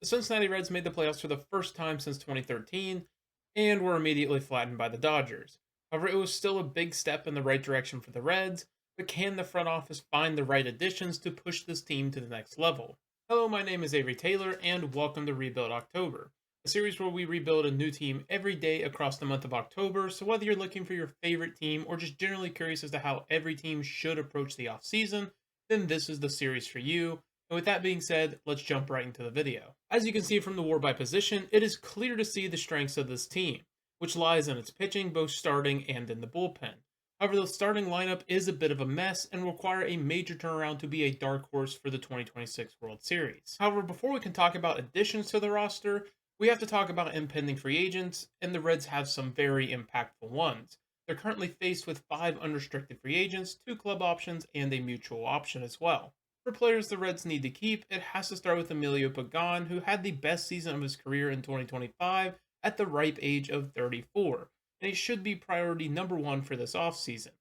The Cincinnati Reds made the playoffs for the first time since 2013 and were immediately flattened by the Dodgers. However, it was still a big step in the right direction for the Reds, but can the front office find the right additions to push this team to the next level? Hello, my name is Avery Taylor, and welcome to Rebuild October, a series where we rebuild a new team every day across the month of October. So, whether you're looking for your favorite team or just generally curious as to how every team should approach the offseason, then this is the series for you. And with that being said, let's jump right into the video. As you can see from the war by position, it is clear to see the strengths of this team, which lies in its pitching, both starting and in the bullpen. However, the starting lineup is a bit of a mess and will require a major turnaround to be a dark horse for the 2026 World Series. However, before we can talk about additions to the roster, we have to talk about impending free agents, and the Reds have some very impactful ones. They're currently faced with 5 unrestricted free agents, 2 club options, and a mutual option as well. For players the Reds need to keep, it has to start with Emilio Pagan, who had the best season of his career in 2025 at the ripe age of 34, and he should be priority number one for this offseason.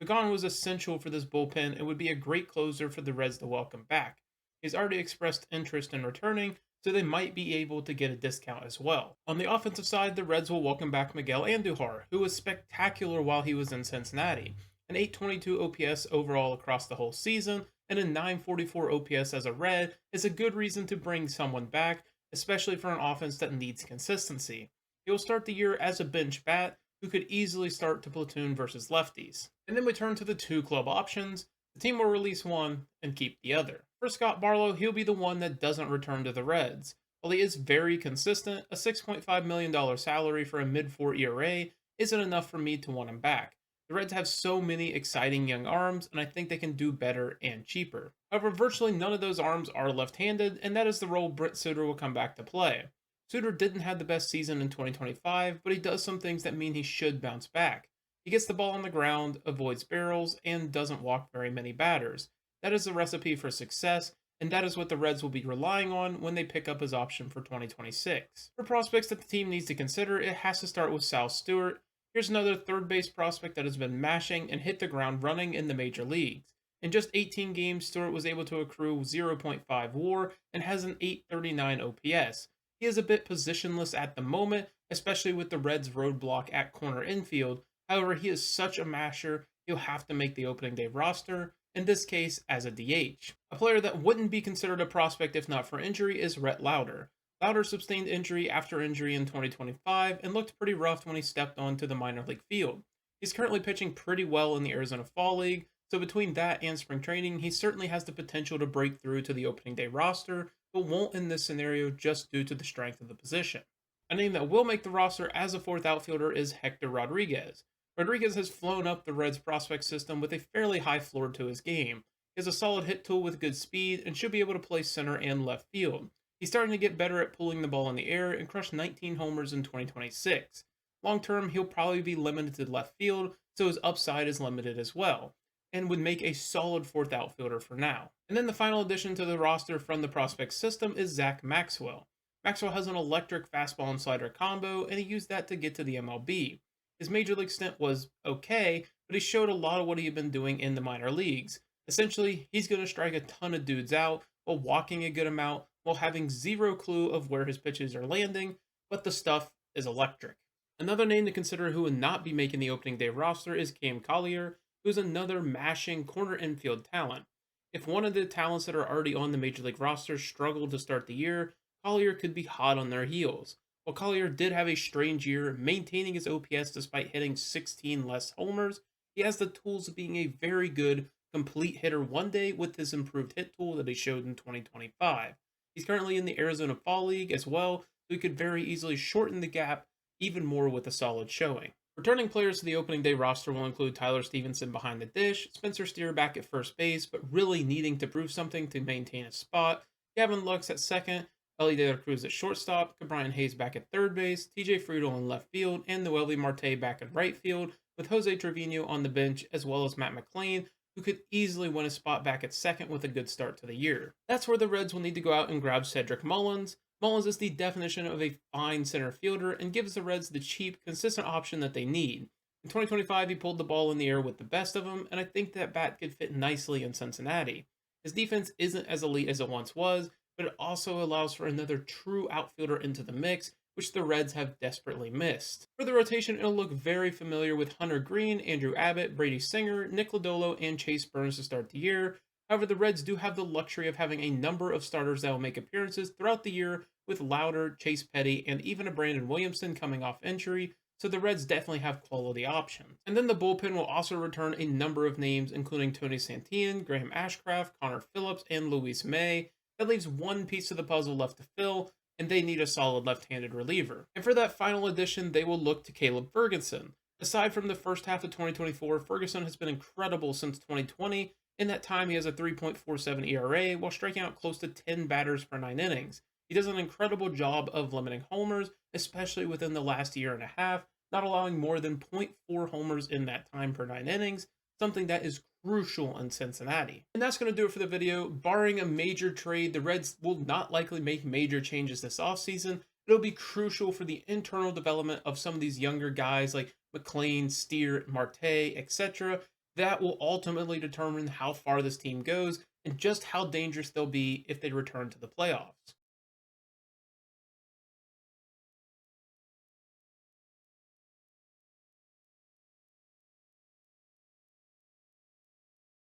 Pagan was essential for this bullpen and would be a great closer for the Reds to welcome back. He's already expressed interest in returning, so they might be able to get a discount as well. On the offensive side, the Reds will welcome back Miguel Andujar, who was spectacular while he was in Cincinnati. An 822 OPS overall across the whole season, and a 944 OPS as a Red is a good reason to bring someone back, especially for an offense that needs consistency. He will start the year as a bench bat who could easily start to platoon versus lefties. And then we turn to the 2 club options. The team will release one and keep the other. For Scott Barlow, he'll be the one that doesn't return to the Reds. While he is very consistent, a $6.5 million salary for a mid-4 ERA isn't enough for me to want him back. The Reds have so many exciting young arms, and I think they can do better and cheaper. However, virtually none of those arms are left-handed, and that is the role Brent Suter will come back to play. Suter didn't have the best season in 2025, but he does some things that mean he should bounce back. He gets the ball on the ground, avoids barrels, and doesn't walk very many batters. That is the recipe for success, and that is what the Reds will be relying on when they pick up his option for 2026. For prospects that the team needs to consider, it has to start with Sal Stewart. Here's another third base prospect that has been mashing and hit the ground running in the major leagues. In just 18 games, Stewart was able to accrue 0.5 WAR and has an 839 OPS. He is a bit positionless at the moment, especially with the Reds' roadblock at corner infield. However, he is such a masher, he'll have to make the opening day roster, in this case as a DH. A player that wouldn't be considered a prospect if not for injury is Rhett Lauder. Lauder sustained injury after injury in 2025 and looked pretty rough when he stepped onto the minor league field. He's currently pitching pretty well in the Arizona Fall League, so between that and spring training, he certainly has the potential to break through to the opening day roster, but won't in this scenario just due to the strength of the position. A name that will make the roster as a fourth outfielder is Hector Rodriguez. Rodriguez has flown up the Reds prospect system with a fairly high floor to his game. He has a solid hit tool with good speed and should be able to play center and left field. He's starting to get better at pulling the ball in the air and crushed 19 homers in 2026. Long term, he'll probably be limited to left field, so his upside is limited as well, and would make a solid fourth outfielder for now. And then the final addition to the roster from the prospect system is Zach Maxwell. Maxwell has an electric fastball and slider combo, and he used that to get to the MLB. His major league stint was okay, but he showed a lot of what he had been doing in the minor leagues. Essentially, he's going to strike a ton of dudes out while walking a good amount while having zero clue of where his pitches are landing, but the stuff is electric. Another name to consider who would not be making the opening day roster is Cam Collier, who's another mashing corner infield talent. If one of the talents that are already on the major league roster struggled to start the year, Collier could be hot on their heels. While Collier did have a strange year, maintaining his OPS despite hitting 16 less homers, he has the tools of being a very good, complete hitter one day with his improved hit tool that he showed in 2025. He's currently in the Arizona Fall League as well, so he could very easily shorten the gap even more with a solid showing. Returning players to the opening day roster will include Tyler Stevenson behind the dish, Spencer Steer back at first base, but really needing to prove something to maintain a spot, Gavin Lux at second, Ellie De La Cruz at shortstop, Brian Hayes back at third base, TJ Friedel in left field, and Noelvi Marte back in right field, with Jose Trevino on the bench, as well as Matt McLean, who could easily win a spot back at second with a good start to the year. That's where the Reds will need to go out and grab Cedric Mullins. Mullins is the definition of a fine center fielder and gives the Reds the cheap, consistent option that they need. In 2025, he pulled the ball in the air with the best of them, and I think that bat could fit nicely in Cincinnati. His defense isn't as elite as it once was, but it also allows for another true outfielder into the mix, which the Reds have desperately missed. For the rotation, it'll look very familiar with Hunter Green, Andrew Abbott, Brady Singer, Nick Lodolo, and Chase Burns to start the year. However, the Reds do have the luxury of having a number of starters that will make appearances throughout the year, with Louder, Chase Petty, and even a Brandon Williamson coming off injury, so the Reds definitely have quality options. And then the bullpen will also return a number of names, including Tony Santillan, Graham Ashcraft, Connor Phillips, and Luis May. That leaves one piece of the puzzle left to fill, and they need a solid left-handed reliever. And for that final addition, they will look to Caleb Ferguson. Aside from the first half of 2024, Ferguson has been incredible since 2020. In that time, he has a 3.47 ERA while striking out close to 10 batters per 9 innings. He does an incredible job of limiting homers, especially within the last year and a half, not allowing more than zero point 0.4 homers in that time per 9 innings, something that is crucial in Cincinnati. And that's going to do it for the video. Barring a major trade, the Reds will not likely make major changes this offseason. It'll be crucial for the internal development of some of these younger guys like McLean, Steer, Marte, etc. That will ultimately determine how far this team goes and just how dangerous they'll be if they return to the playoffs.